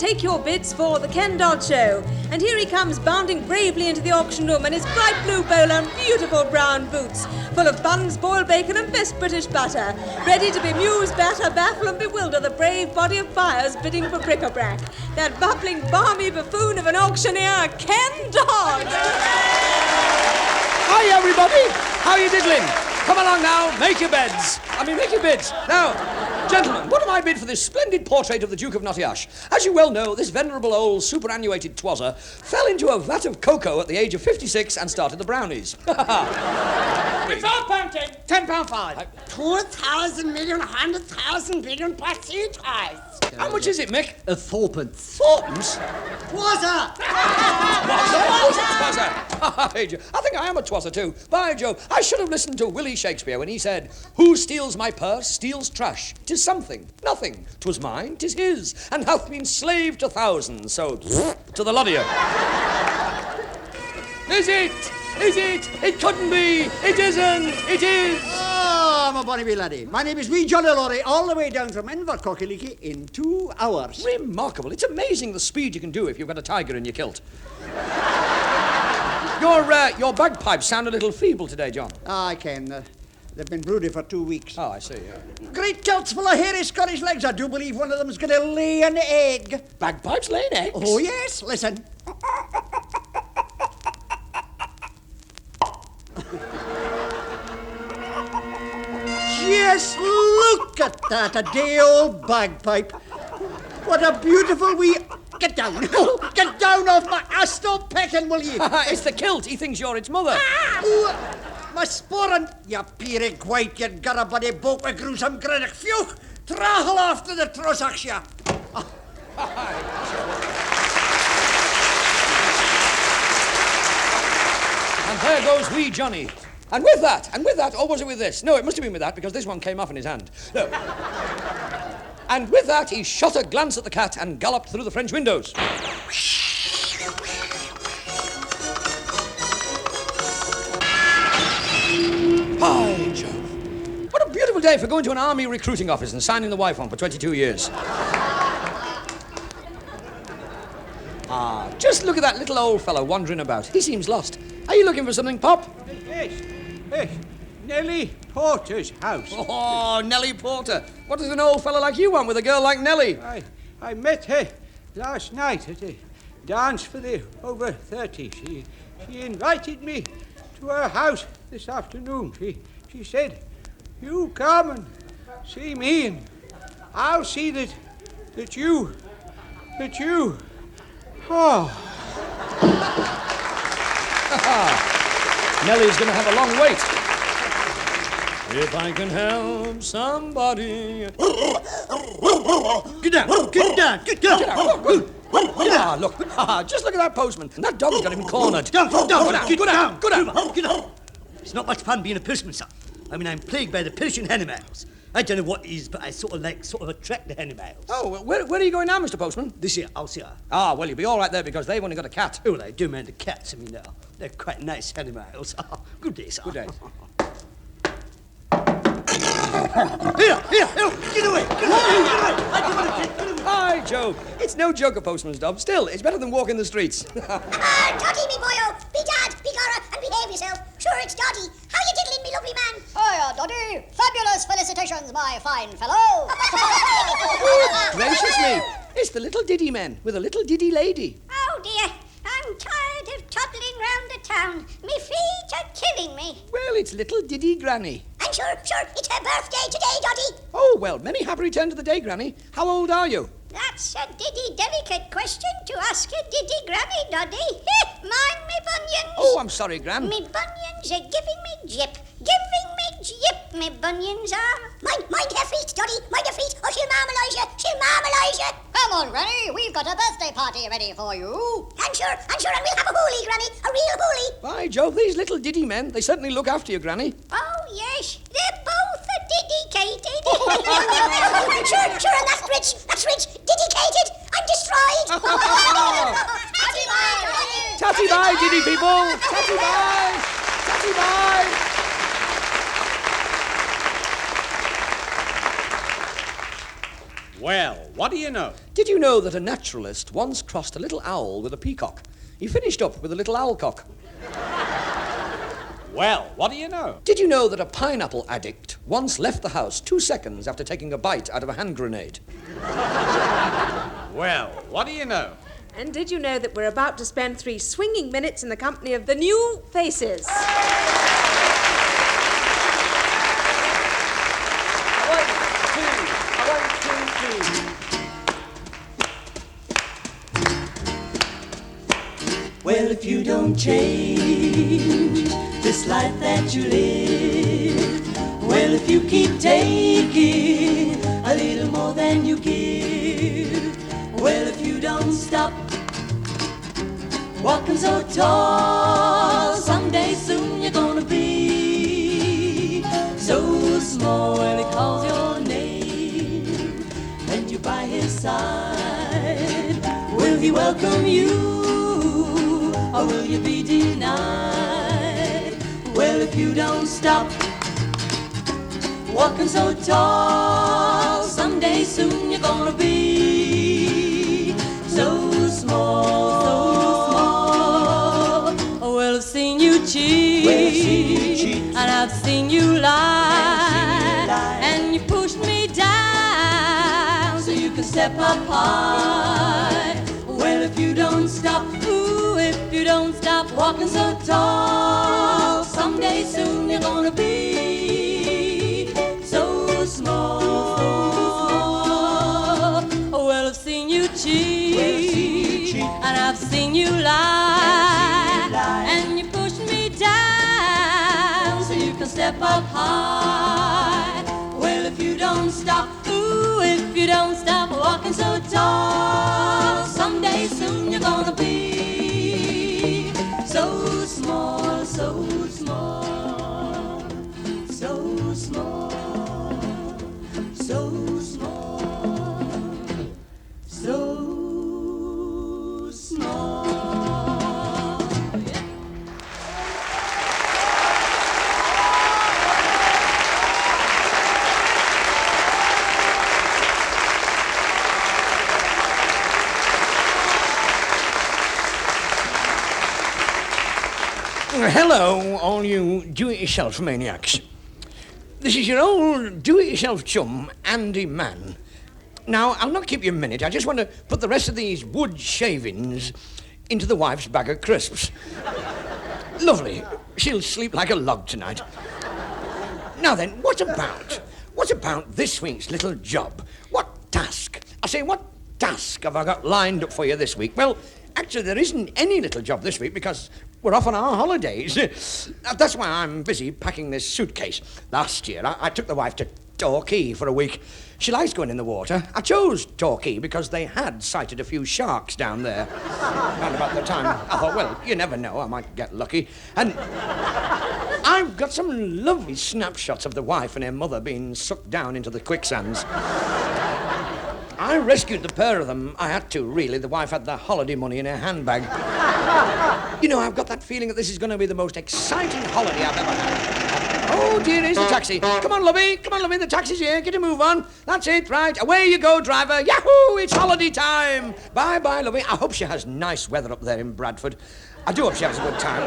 take your bids for the Ken Dodd Show. And here he comes, bounding bravely into the auction room in his bright blue bowler and beautiful brown boots, full of buns, boiled bacon and best British butter, ready to bemuse, batter, baffle and bewilder the brave body of buyers bidding for bric-a-brac. That bubbling, balmy buffoon of an auctioneer, Ken Dodd! Hi, everybody! How are you diddling? Come along now, make your bids. Now, gentlemen, what am I bid for this splendid portrait of the Duke of Nottingham? As you well know, this venerable old superannuated twazzer fell into a vat of cocoa at the age of 56 and started the brownies. It's all pounding. £10.5. 2,000 million, 100,000 billion percentage. How much is it, Mick? A fourpence. Fourpence? Twazzer! Twazzer! I think I am a twazzer too. By Jove, I should have listened to Willie Shakespeare when he said, "Who steals my purse steals trash. 'Tis something, nothing. 'Twas mine, 'tis his, and hath been slave to thousands." So, to the lot of you. Is it? Is it? It couldn't be. It isn't. It is. Oh, my bonny wee laddie. My name is wee Johnny Laurie, all the way down from Invercockiliki in 2 hours. Remarkable. It's amazing the speed you can do if you've got a tiger in your kilt. Your bagpipes sound a little feeble today, John. I can. They've been broody for 2 weeks. Oh, I see, yeah. Great kilts full of hairy Scottish legs. I do believe one of them's going to lay an egg. Bagpipes laying eggs? Oh, yes. Listen. Just look at that, a day-old bagpipe. What a beautiful wee... Get down. Get down off my ass. Stop pecking, will you? It's the kilt. He thinks you're its mother. Ooh, my sporran. You peerig white, you garabuddy boat with gruesome grinnick. Phew! Trachel after the trossachs, ya. And there goes wee Johnny. And with that, or was it with this? No, it must have been with that, because this one came off in his hand. No. And with that, he shot a glance at the cat and galloped through the French windows. By Jove. What a beautiful day for going to an army recruiting office and signing the wife on for 22 years. Just look at that little old fellow wandering about. He seems lost. Are you looking for something, Pop? Yes. Nellie Porter's house. Oh, Nellie Porter. What does an old fellow like you want with a girl like Nellie? I met her last night at a dance for the over 30. She invited me to her house this afternoon. She said, "You come and see me, and I'll see that you. Oh." Nellie's going to have a long wait. If I can help somebody... Get down. Look. Just look at that postman. And that dog's got him cornered. Go down. It's not much fun being a postman, sir. I mean, I'm plagued by the perishing animals. I don't know what it is, but I sort of attract the animals. Oh, well, where are you going now, Mr. Postman? This year, I'll see her. Ah, well, you'll be all right there because they've only got a cat. Oh, well, I do mind the cats. I mean, they're quite nice animals. Good day, sir. Good day. Here, get away. Hi, Joe. It's no joke, a postman's job. Still, it's better than walking the streets. Doddy, me boyo. Be dad, be gara, and behave yourself. Sure, it's Doddy. How you diddling, me lovely man? Hiya, Doddy. Fabulous felicitations, my fine fellow. Gracious me. It's the little diddy men with a little diddy lady. Oh, dear. I'm tired of toddling round the town. Me feet are killing me. Well, it's little diddy granny. And sure, it's her birthday today, Doddy. Oh, well, many happy return to the day, Granny. How old are you? That's a diddy delicate question to ask a diddy granny, Doddy. Mind me bunions. Oh, I'm sorry, Gran. Me bunions are giving me jip. Me bunions are. Mind her feet, Doddy. Mind her feet, or she'll marmalise you. Come on, Granny. We've got a birthday party ready for you. And sure, and we'll have a hoolie, Granny. A real hoolie. By Jove, these little diddy men, they certainly look after you, Granny. Oh, yes. They're both dedicated. Sure, and that's rich. Dedicated. I'm destroyed. Tatty bye, diddy people. Tatty bye. Well, what do you know? Did you know that a naturalist once crossed a little owl with a peacock? He finished up with a little owlcock. Well, what do you know? Did you know that a pineapple addict once left the house 2 seconds after taking a bite out of a hand grenade? Well, what do you know? And did you know that we're about to spend 3 swinging minutes in the company of the new faces? Well, if you don't change this life that you live, well, if you keep taking a little more than you give, well, if you don't stop walking so tall, someday soon you're gonna be so small. When he calls your name and you're by his side, will he welcome you? Or will you be denied? Well, if you don't stop walking so tall, someday soon you're gonna be so small, so small. Oh, well, I've seen you cheat, and I've seen you lie, and you pushed me down so you can step up high. Well, if you don't stop, if you don't stop walking so tall, someday soon you're gonna be so small. Oh, well, I've seen you cheat, and I've seen you lie, and you pushed me down so you can step up high. Well, if you don't stop, if you don't stop walking so tall, someday soon you're gonna be so small, so small, so small, so small, so small. Hello, all you do-it-yourself maniacs. This is your old do-it-yourself chum, Andy Mann. Now, I'll not keep you a minute. I just want to put the rest of these wood shavings into the wife's bag of crisps. Lovely. She'll sleep like a log tonight. Now then, what about this week's little job? What task? I say, what task have I got lined up for you this week? Well, actually, there isn't any little job this week because we're off on our holidays. That's why I'm busy packing this suitcase. Last year, I took the wife to Torquay for a week. She likes going in the water. I chose Torquay because they had sighted a few sharks down there. Around about the time, I thought, well, you never know, I might get lucky. And I've got some lovely snapshots of the wife and her mother being sucked down into the quicksands. I rescued the pair of them. I had to, really. The wife had the holiday money in her handbag. You know, I've got that feeling that this is going to be the most exciting holiday I've ever had. Oh, dear, here's the taxi. Come on, lovey. Come on, lovey. The taxi's here. Get a move on. That's it, right. Away you go, driver. Yahoo! It's holiday time. Bye-bye, lovey. I hope she has nice weather up there in Bradford. I do hope she has a good time. I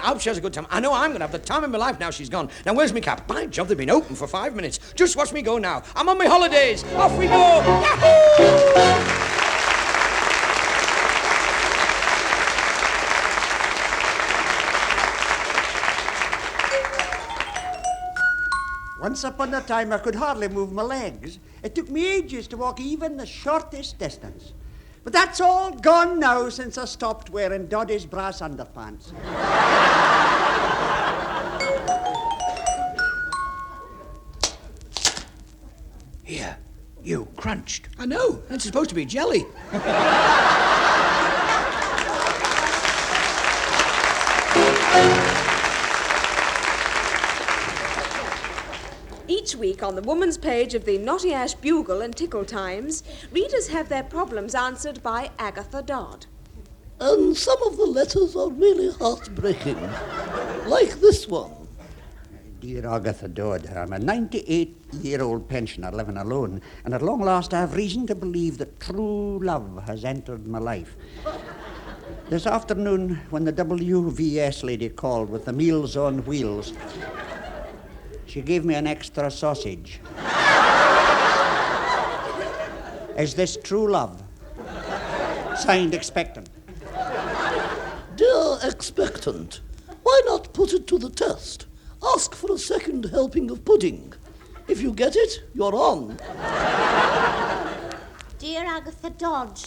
hope she has a good time. I know I'm going to have the time of my life now she's gone. Now, where's my cap? By Jove, they've been open for 5 minutes. Just watch me go now. I'm on my holidays. Off we go. Yahoo! Once upon a time, I could hardly move my legs. It took me ages to walk even the shortest distance. But that's all gone now since I stopped wearing Doddy's brass underpants. Here, you crunched. I know. It's supposed to be jelly. Each week on the woman's page of the Naughty Ash Bugle and Tickle Times, readers have their problems answered by Agatha Dodd. And some of the letters are really heartbreaking. Like this one. Dear Agatha Dodd, I'm a 98-year-old pensioner living alone, and at long last I have reason to believe that true love has entered my life. This afternoon, when the WVS lady called with the Meals on Wheels, she gave me an extra sausage. Is this true love? Signed, Expectant. Dear Expectant, why not put it to the test? Ask for a second helping of pudding. If you get it, you're on. Dear Agatha Dodd,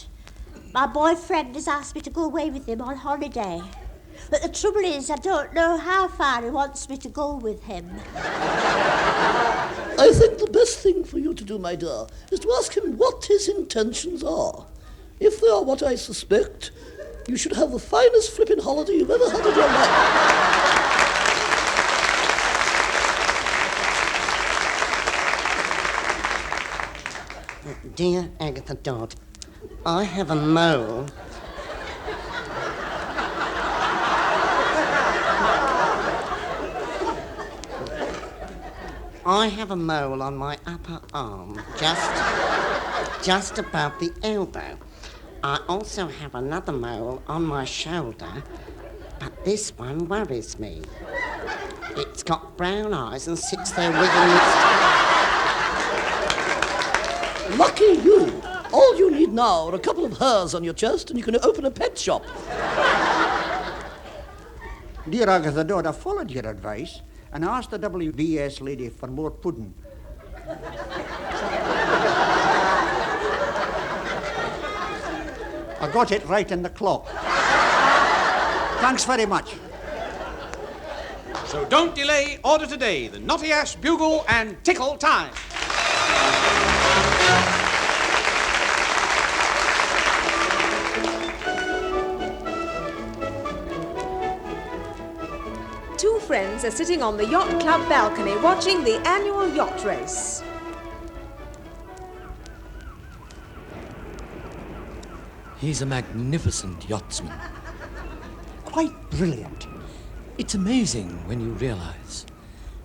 my boyfriend has asked me to go away with him on holiday. But the trouble is, I don't know how far he wants me to go with him. I think the best thing for you to do, my dear, is to ask him what his intentions are. If they are what I suspect, you should have the finest flippin' holiday you've ever had in your life. Dear Agatha Dodd, I have a mole. I have a mole on my upper arm, just above the elbow. I also have another mole on my shoulder, but this one worries me. It's got brown eyes and sits there wiggling its tail. Lucky you. All you need now are a couple of hairs on your chest and you can open a pet shop. Dear Agatha Dodd, I followed your advice and asked the WBS lady for more pudding. I got it right in the clock. Thanks very much. So don't delay, order today the Naughty Ash, Bugle and Tickle Time. Two friends are sitting on the yacht club balcony watching the annual yacht race. He's a magnificent yachtsman. Quite brilliant. It's amazing when you realize.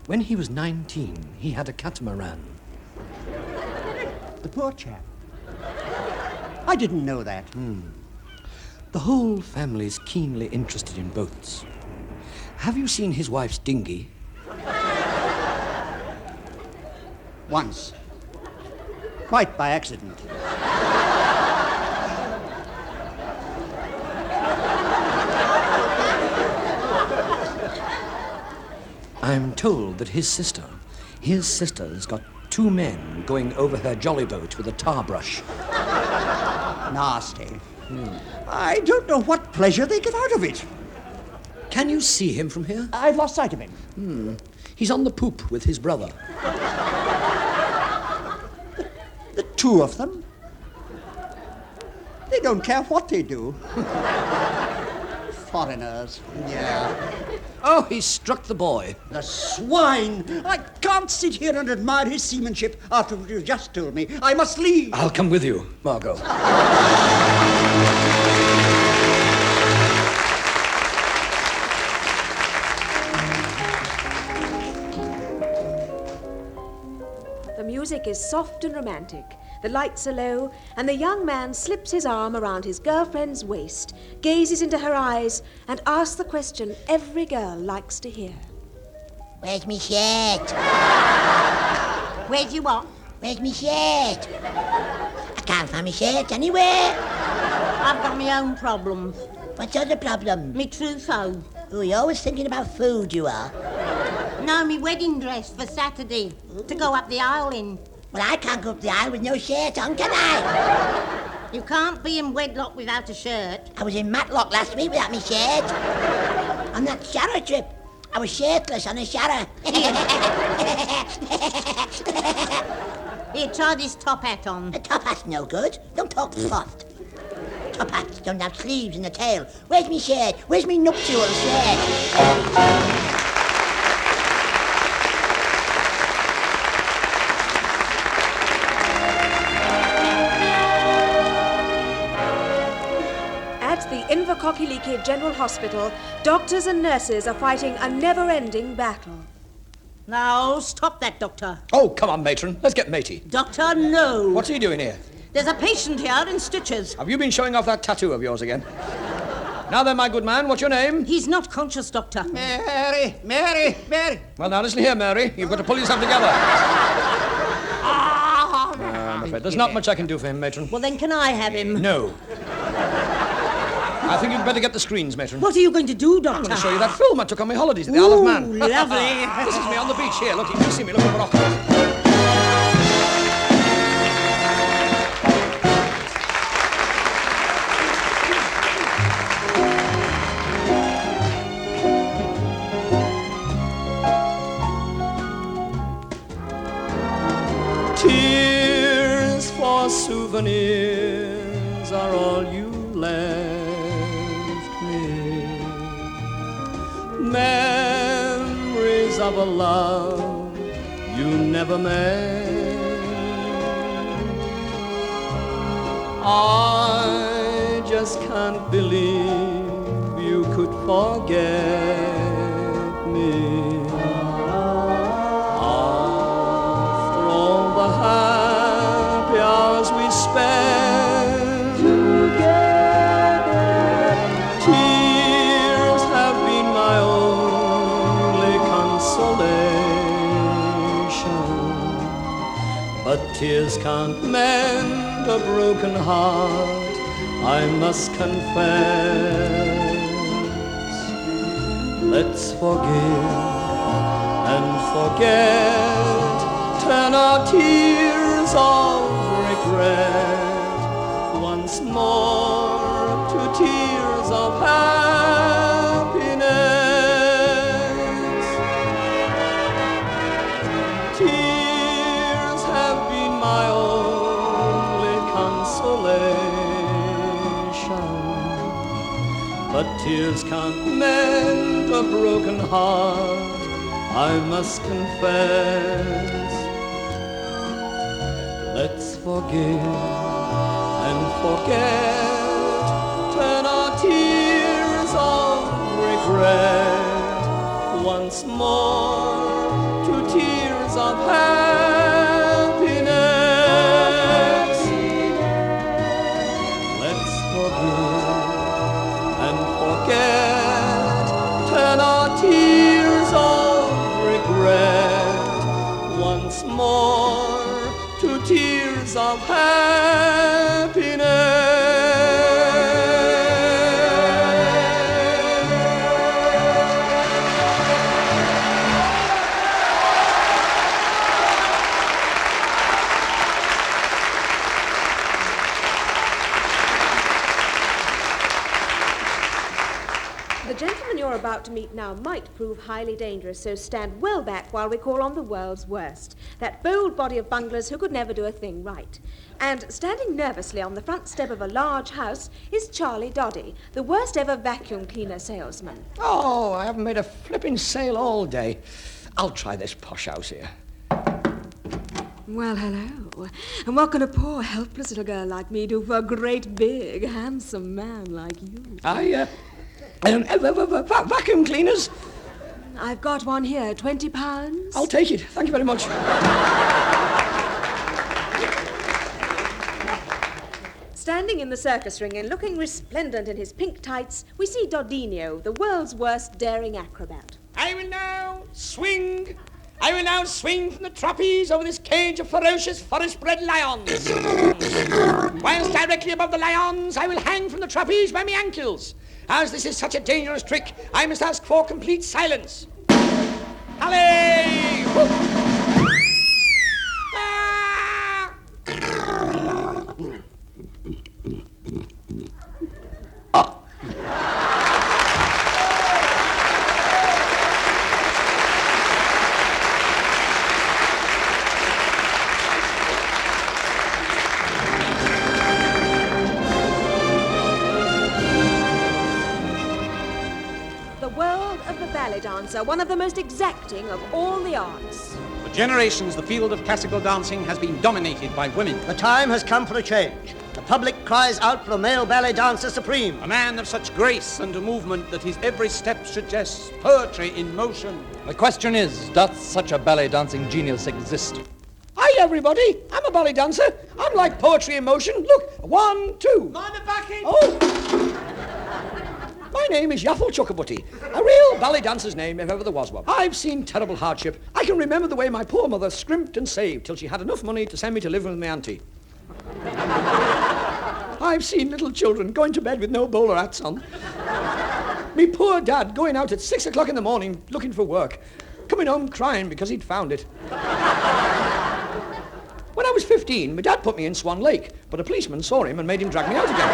When he was 19, he had a catamaran. The poor chap. I didn't know that. The whole family's keenly interested in boats. Have you seen his wife's dinghy? Once. Quite by accident. I'm told that his sister's got two men going over her jolly boat with a tar brush. Nasty. I don't know what pleasure they get out of it. Can you see him from here? I've lost sight of him. He's on the poop with his brother. The two of them? They don't care what they do. Foreigners. Yeah. Oh, he struck the boy. The swine! I can't sit here and admire his seamanship after what you just told me. I must leave. I'll come with you, Margot. The music is soft and romantic. The lights are low, and the young man slips his arm around his girlfriend's waist, gazes into her eyes, and asks the question every girl likes to hear. Where's me shirt? Where's you what? Where's me shirt? I can't find me shirt anywhere. I've got my own problems. What's the problem? Me trousseau. Oh, you're always thinking about food, you are. No, me wedding dress for Saturday to go up the aisle in. Well, I can't go up the aisle with no shirt on, can I? You can't be in wedlock without a shirt. I was in Matlock last week without me shirt. On that shower trip, I was shirtless on a shower. Here, try this top hat on. A top hat's no good. Don't talk soft. Top hats don't have sleeves in the tail. Where's me shirt? Where's me nuptial shirt? Invercockyleaky General Hospital, doctors and nurses are fighting a never-ending battle. Now, stop that, Doctor. Oh, come on, matron. Let's get matey. Doctor, no. What's he doing here? There's a patient here in stitches. Have you been showing off that tattoo of yours again? Now then, my good man, what's your name? He's not conscious, Doctor. Mary. Well, now, listen here, Mary. You've got to pull yourself together. I'm afraid there's not much I can do for him, matron. Well, then can I have him? No. I think you'd better get the screens, matron. What are you going to do, Doctor? I'm going to show you that film I took on my holidays at the Isle of Man. Lovely. This is me on the beach here. Look, you can see me. Look at the rock. Tears for souvenirs are all you left me. Memories of a love you never met. I just can't believe you could forget me. After all the happy hours we spent together, tears have been my only consolation. But tears can't mend a broken heart, I must confess. Let's forgive and forget, turn our tears of regret once more to tears of happiness. Tears have been my only consolation, but tears can't mend a broken heart, I must confess. Let's forgive and forget, turn our tears of regret once more to tears of happiness. Let's forgive and forget, turn our tears of regret once more to tears of happiness. The gentleman you're about to meet now might prove highly dangerous, so stand well back while we call on the world's worst, that bold body of bunglers who could never do a thing right. And standing nervously on the front step of a large house is Charlie Doddy, the worst ever vacuum cleaner salesman. Oh, I haven't made a flipping sale all day. I'll try this posh house here. Well, hello. And what can a poor, helpless little girl like me do for a great, big, handsome man like you? Vacuum cleaners? I've got one here, £20. I'll take it. Thank you very much. Standing in the circus ring and looking resplendent in his pink tights, we see Dodinio, the world's worst daring acrobat. I will now swing from the trapeze over this cage of ferocious forest-bred lions. Whilst directly above the lions, I will hang from the trapeze by my ankles. As this is such a dangerous trick, I must ask for complete silence. Allez! Dancer, one of the most exacting of all the arts. For generations, the field of classical dancing has been dominated by women. The time has come for a change. The public cries out for a male ballet dancer supreme. A man of such grace and movement that his every step suggests poetry in motion. The question is, doth such a ballet dancing genius exist? Hi, everybody. I'm a ballet dancer. I'm like poetry in motion. Look, 1, 2. Mind the backing! Oh! My name is Yaffle Chuckabutti, a real ballet dancer's name if ever there was one. I've seen terrible hardship. I can remember the way my poor mother scrimped and saved till she had enough money to send me to live with my auntie. I've seen little children going to bed with no bowler hats on. Me poor dad going out at 6 o'clock in the morning looking for work, coming home crying because he'd found it. When I was 15, my dad put me in Swan Lake, but a policeman saw him and made him drag me out again.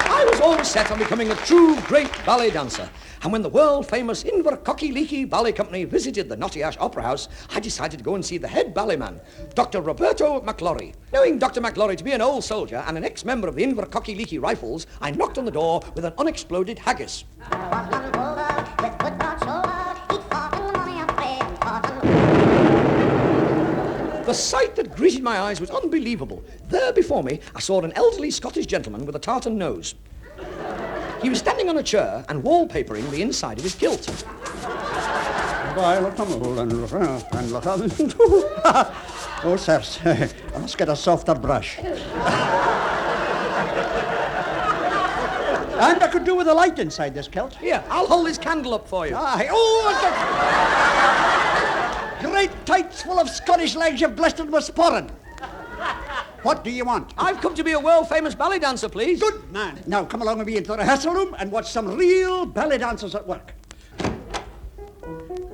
I was always set on becoming a true great ballet dancer, and when the world-famous Invercocky Ballet Company visited the Nottingham Opera House, I decided to go and see the head ballet man, Dr. Roberto McLaurie. Knowing Dr. McLaurie to be an old soldier and an ex-member of the Invercocky Rifles, I knocked on the door with an unexploded haggis. The sight that greeted my eyes was unbelievable. There before me, I saw an elderly Scottish gentleman with a tartan nose. He was standing on a chair and wallpapering the inside of his kilt. Oh, sirs, I must get a softer brush. And I could do with a light inside this kilt. Here, I'll hold this candle up for you. Aye. Great tights full of Scottish legs you've blistered with sporran. What do you want? I've come to be a world-famous ballet dancer, please. Good man. Now come along with me into the rehearsal room and watch some real ballet dancers at work.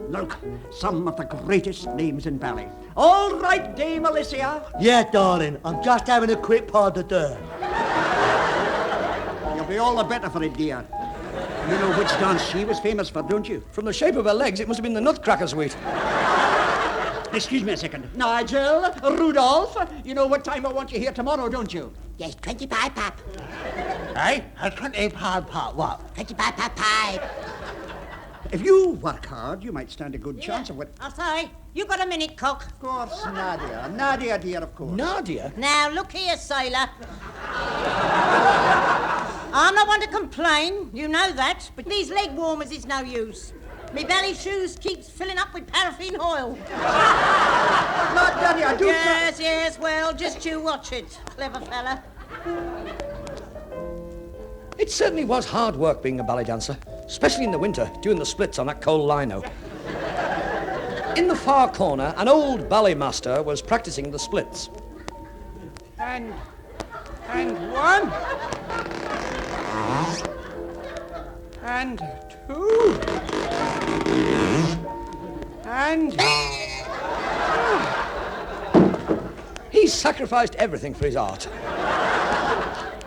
Look, some of the greatest names in ballet. All right, Dame Alicia. Yeah, darling, I'm just having a quick pas de deux. You'll be all the better for it, dear. You know which dance she was famous for, don't you? From the shape of her legs, it must have been the Nutcracker Suite. Excuse me a second. Nigel, Rudolph, you know what time I want you here tomorrow, don't you? Yes, 25 pop. Aye? 25 pop, what? 25 pop pipe. If you work hard, you might stand a good chance of what... Oh, sorry. You got a minute, cock? Of course, Nadia. Nadia, dear, of course. Nadia? Now, look here, sailor. I'm not one to complain, you know that, but these leg warmers is no use. Me belly shoes keeps filling up with paraffin oil. Not Daddy, I do... Yes, well, just you watch it, clever fella. It certainly was hard work being a ballet dancer, especially in the winter, doing the splits on that coal lino. In the far corner, an old ballet master was practicing the splits. And one. And two. And... He sacrificed everything for his art.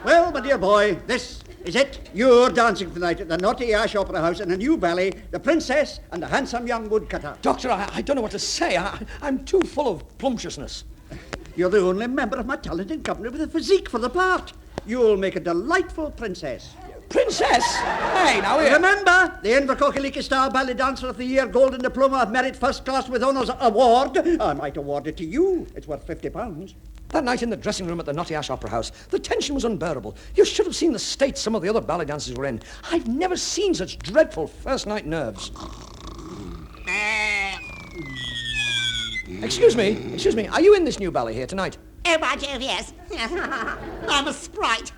Well, my dear boy, this is it. You're dancing tonight at the Naughty Ash Opera House in a new ballet, The Princess and the Handsome Young Woodcutter. Doctor, I don't know what to say. I'm too full of plumptiousness. You're the only member of my talented company with a physique for the part. You'll make a delightful princess. Princess? Hey, now here. Remember, the Invercocky Star Ballet Dancer of the Year Golden Diploma of Merit First Class with Honours Award. I might award it to you. It's worth £50. That night in the dressing room at the Naughty Ash Opera House, the tension was unbearable. You should have seen the state some of the other ballet dancers were in. I've never seen such dreadful first-night nerves. Excuse me, are you in this new ballet here tonight? Oh, by Jove, yes. I'm a sprite.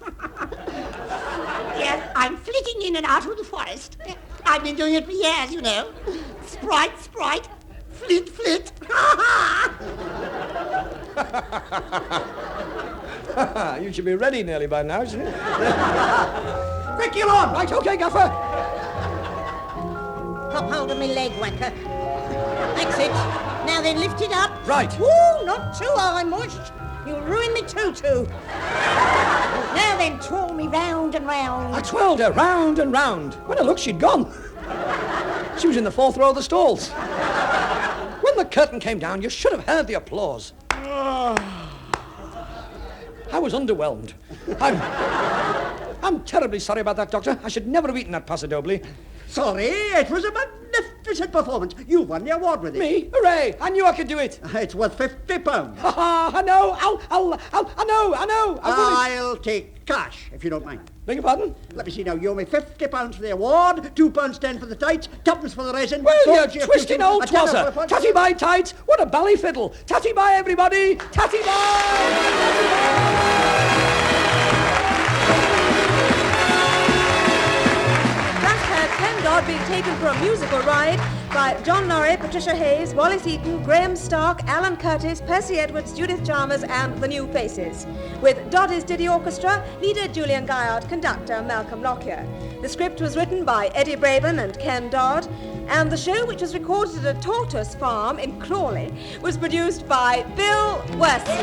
Yes, I'm flitting in and out of the forest. I've been doing it for years, you know. Sprite, flit. You should be ready nearly by now, shouldn't you? Quick, you on! Right, okay, Gaffer. Pop hold of me leg, whacker. That's it. Now then, lift it up. Right. Woo, not too high, mush. You'll ruin me tutu. Now then, twirl me round and round. I twirled her round and round. When I looked, she'd gone. She was in the fourth row of the stalls. When the curtain came down, you should have heard the applause. I was underwhelmed. I'm terribly sorry about that, Doctor. I should never have eaten that paso doble. Sorry, it was a magnificent magnificent performance. You won the award with it. Me? Hooray! I knew I could do it. It's worth £50. Ha ha! I know. I know. I'll take cash, if you don't mind. Beg your pardon? Let me see now. You owe me £50 for the award, £2.10 for the tights, twopence for the resin. Well, you twisting old twasser. Tatty bye, tights. What a bally fiddle. Tatty bye, everybody. Tatty bye. Ken Dodd being taken for a musical ride by John Laurie, Patricia Hayes, Wallas Eaton, Graham Stark, Alan Curtis, Percy Edwards, Judith Chalmers and the New Faces. With Doddy's Diddy Orchestra, leader Julian Guyard, conductor Malcolm Lockyer. The script was written by Eddie Braben and Ken Dodd, and the show, which was recorded at a tortoise farm in Crawley, was produced by Bill Worsley.